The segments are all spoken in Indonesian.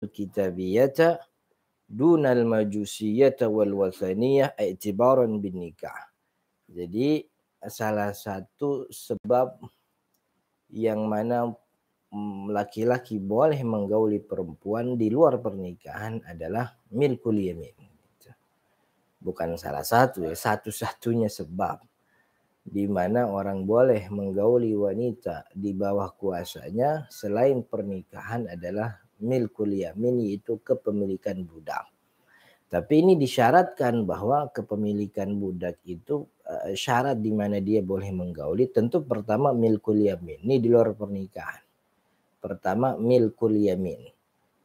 kitabiyata dunal majusiyata wal wathaniyah i'tibaran bin nikah. Jadi salah satu sebab yang mana laki-laki boleh menggauli perempuan di luar pernikahan adalah milkul yamin. Bukan salah satu ya, satu-satunya sebab di mana orang boleh menggauli wanita di bawah kuasanya selain pernikahan adalah milkul yamin, yaitu kepemilikan budak. Tapi ini disyaratkan bahwa kepemilikan budak itu syarat di mana dia boleh menggauli. Tentu pertama milkul yamin, ini di luar pernikahan. Pertama milkul yamin,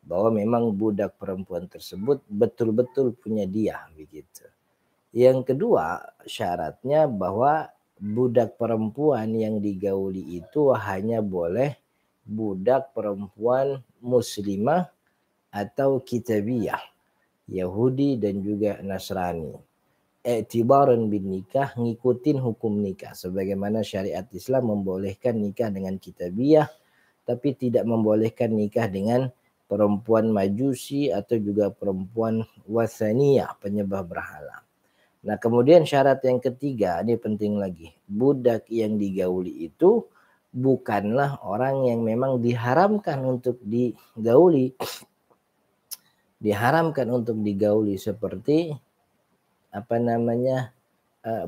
bahwa memang budak perempuan tersebut betul-betul punya dia, begitu. Yang kedua syaratnya bahwa budak perempuan yang digauli itu hanya boleh budak perempuan muslimah atau kitabiyah, Yahudi dan juga Nasrani. I'tibaran bin nikah, ngikutin hukum nikah. Sebagaimana syariat Islam membolehkan nikah dengan kitabiyah, tapi tidak membolehkan nikah dengan perempuan majusi atau juga perempuan wathaniyah, penyembah berhala. Nah kemudian syarat yang ketiga, ini penting lagi. Budak yang digauli itu bukanlah orang yang memang diharamkan untuk digauli. Diharamkan untuk digauli seperti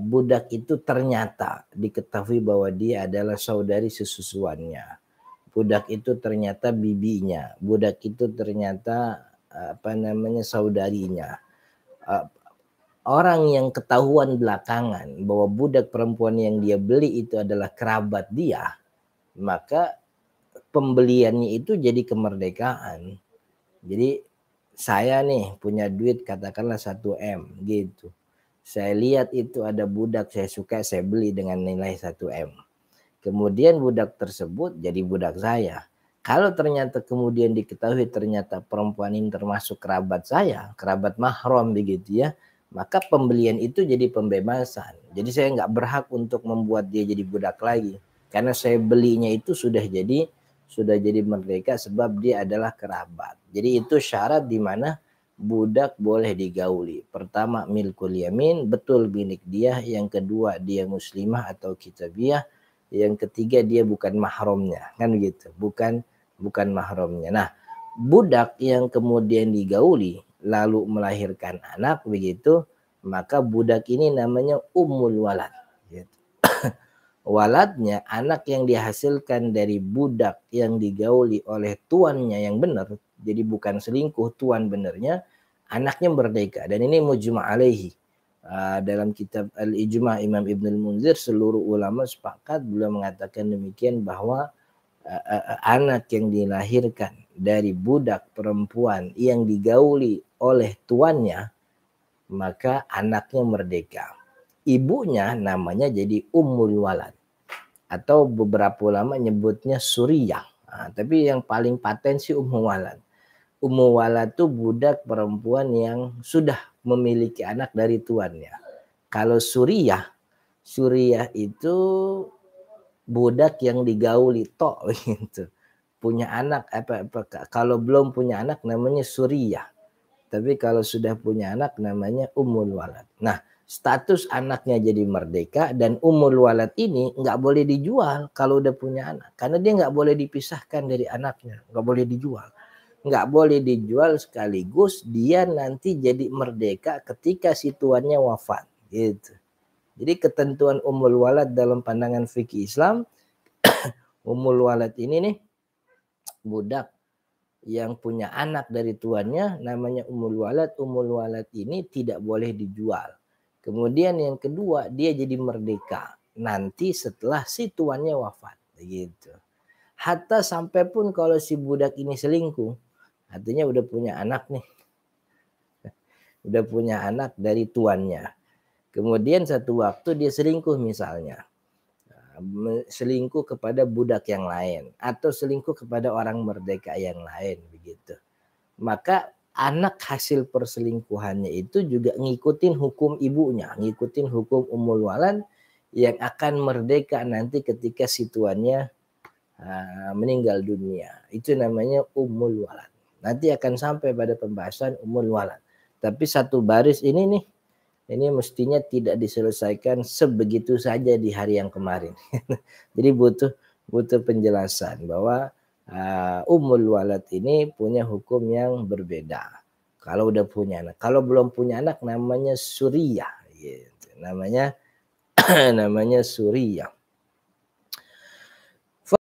budak itu ternyata diketahui bahwa dia adalah saudari sesusuannya. Budak itu ternyata bibinya. Budak itu ternyata saudarinya. Orang yang ketahuan belakangan bahwa budak perempuan yang dia beli itu adalah kerabat dia, maka pembeliannya itu jadi kemerdekaan. Jadi saya nih punya duit katakanlah 1 M gitu. Saya lihat itu ada budak saya suka, saya beli dengan nilai 1 M. Kemudian budak tersebut jadi budak saya. Kalau ternyata kemudian diketahui ternyata perempuan ini termasuk kerabat saya, kerabat mahram begitu ya, maka pembelian itu jadi pembebasan. Jadi saya nggak berhak untuk membuat dia jadi budak lagi. Karena saya belinya itu sudah jadi merdeka sebab dia adalah kerabat. Jadi itu syarat di mana budak boleh digauli. Pertama milkul yamin, betul milik dia. Yang kedua dia muslimah atau kitabiyah. Yang ketiga dia bukan mahramnya, kan begitu. Bukan mahramnya. Nah, budak yang kemudian digauli lalu melahirkan anak begitu, maka budak ini namanya ummul walad. Gitu. Waladnya, anak yang dihasilkan dari budak yang digauli oleh tuannya yang benar, jadi bukan selingkuh, tuan benernya, anaknya merdeka. Dan ini mujma' alaihi. Dalam kitab Al-Ijma' Imam Ibnul Munzir, seluruh ulama sepakat, beliau mengatakan demikian bahwa anak yang dilahirkan dari budak perempuan yang digauli oleh tuannya, maka anaknya merdeka. Ibunya namanya jadi ummul walad. Atau beberapa ulama nyebutnya suriyah. Tapi yang paling paten sih ummu walad. Ummu walad itu budak perempuan yang sudah memiliki anak dari tuannya. Kalau suriyah itu budak yang digauli tok gitu. Punya anak kalau belum punya anak namanya suriyah. Tapi kalau sudah punya anak namanya ummul walad. Nah, status anaknya jadi merdeka dan ummul walad ini nggak boleh dijual kalau udah punya anak. Karena dia nggak boleh dipisahkan dari anaknya. Nggak boleh dijual. Nggak boleh dijual sekaligus dia nanti jadi merdeka ketika si tuannya wafat. Gitu. Jadi ketentuan ummul walad dalam pandangan fikih Islam, ummul walad ini nih budak yang punya anak dari tuannya namanya ummul walad. Ummul walad ini tidak boleh dijual. Kemudian yang kedua, dia jadi merdeka nanti setelah si tuannya wafat, begitu. Hatta sampai pun kalau si budak ini selingkuh, artinya udah punya anak nih. Udah punya anak dari tuannya. Kemudian satu waktu dia selingkuh misalnya. Selingkuh kepada budak yang lain atau selingkuh kepada orang merdeka yang lain begitu, maka anak hasil perselingkuhannya itu juga ngikutin hukum ibunya, ngikutin hukum ummul walad yang akan merdeka nanti ketika si tuannya meninggal dunia. Itu namanya ummul walad. Nanti akan sampai pada pembahasan umul walad. Tapi satu baris ini nih, ini mestinya tidak diselesaikan sebegitu saja di hari yang kemarin. Jadi butuh penjelasan bahwa umul walad ini punya hukum yang berbeda. Kalau udah punya anak, kalau belum punya anak namanya suriyah, gitu. Namanya namanya suriyah.